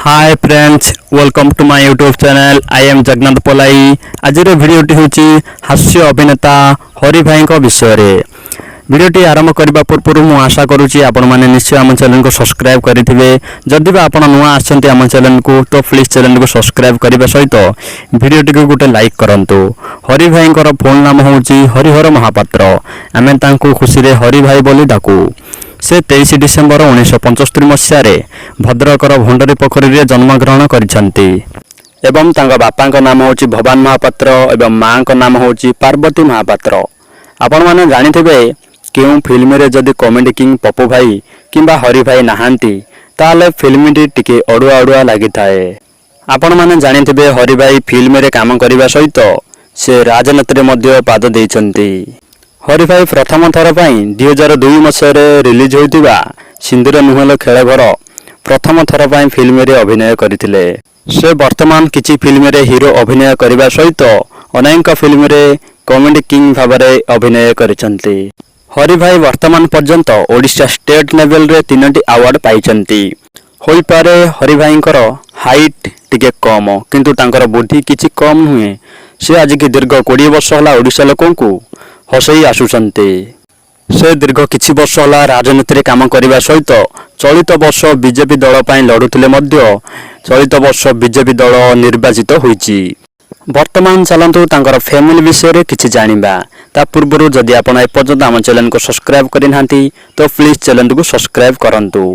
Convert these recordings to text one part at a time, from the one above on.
Hi friends, welcome to my YouTube channel. I am Jagannath Pallai. आज भिडियोटी हूँ हास्य अभिनेता हरि भाई विषय में। भिडियोटी आरंभ करने पूर्व मुझे आशा करुँची आपण मैंने निश्चय आम चैनल को सब्सक्राइब करेंगे। जदि भी आप नुआ आसछन्ति आम चैनल को तो प्लीज चैनल को सब्सक्राइब करने सहित भिडियोटी को गोटे लाइक करंतु। हरि भाई फोन नाम हूँ हरिहर महापात्र। आम खुशी रे हरि भाई बोली डाकू। से 23 डिसेम्बर 1975 मसीह भद्रकर भंडरी पोखरी रे जन्मग्रहण करिसंती एवं तांका बापा नाम हूँ भवान महापात्र एवं माँ नाम हूँ पार्वती महापात्र। आपण माने जानिथिबे केउ फिल्म रे जदि कॉमेडी किंग पप्पू भाई किंबा हरि भाई नहांती ताले फिल्म टी टिके अड़ुआ अड़ुआ लागि थाए। आपण माने जानिथिबे हरि भाई फिल्म रे काम करिबा सहित से राजनीति रे मध्य पाद देइछंती। हरि भाई प्रथम थर पर 2002 मसीह रिलीज होइतिबा सिंदूर नुहल खेल घर प्रथम थर पर फिल्म रे अभिनय करथिले। से वर्तमान किछि फिल्म रे हीरो अभिनय करिबा सहित अनेक फिल्म रे कॉमेडी किंग भाबरे अभिनय करिसंती। हरि भाई वर्तमान पर्यंत ओडिशा स्टेट लेवल रे 3टी अवार्ड पाइचंती। होई पारे हरि भाईंकर हाइट टिके कम किंतु तांकर बुद्धि किछि कम नुहे। से आज की दीर्घ 20 वर्ष होला ओडिशा लोकंकु हसई आसुचंती। से दीर्घ किछि वर्ष होला राजनीति रे काम करिबा सहित चलित वर्ष बीजेपी दल पई लढुथिले मध्य चलित वर्ष बीजेपी दल निर्वाचित होईची। वर्तमान चलंतु तांकर फैमिली विषय रे किछि जानिबा। ता पूर्वरु जदि आपण एपर्यंत आम चैनल को सब्सक्राइब करि नांती तो प्लीज चैनल को सब्सक्राइब करंतु।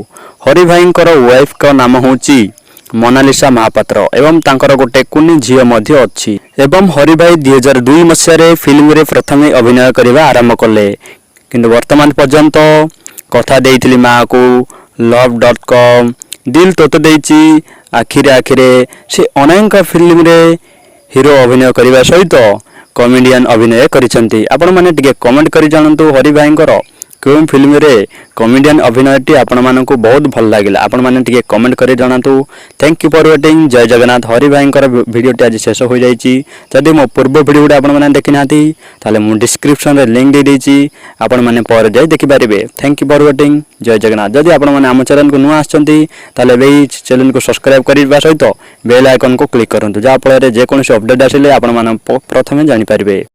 हरि भाईंकर वाइफ का नाम होची मोनालिसा महापात्र एवं तांकर गोटे कुनी झियो मध्य अछि। एवं हरि भाई 2002 मसीह रे फिल्म रे प्रथमे अभिनय करिबा आरंभ कले किंतु वर्तमान पर्यंत कथा देइथिली मां को love.com दिल तोते देइची आखिरे आखिरे से अनेक फिल्म रे हीरो अभिनय करिबा सहित कॉमेडियन अभिनय करिसंती। आपण माने टिके कमेंट करि जानंतु हरि भाईंकर केउं फिल्म रे कॉमेडियन अभिनयटी आपण मानकु बहुत भल लागिला। आपण माने टिके कमेंट करि जणातु। Thank you for watching. जय जगन्नाथ। हरि भाईंकर वीडियोटी आज शेष हो जाईची। जदि मो पूर्व वीडियोटा आपण माने देखि नाथि ताले मु डिस्क्रिप्शन रे लिंक दे देची, आपण माने पर जाय देखि पारिबे। Thank you for watching. जय जगन्नाथ। जदि आपण माने हम चैनल को नुआ आछंती ताले बेई चैनल को सब्सक्राइब करिबा सहित बेल आइकन को क्लिक करंतु, जा फल रे जे कोनोसी अपडेट आसिले आपण माने प्रथमे जानि पारिबे।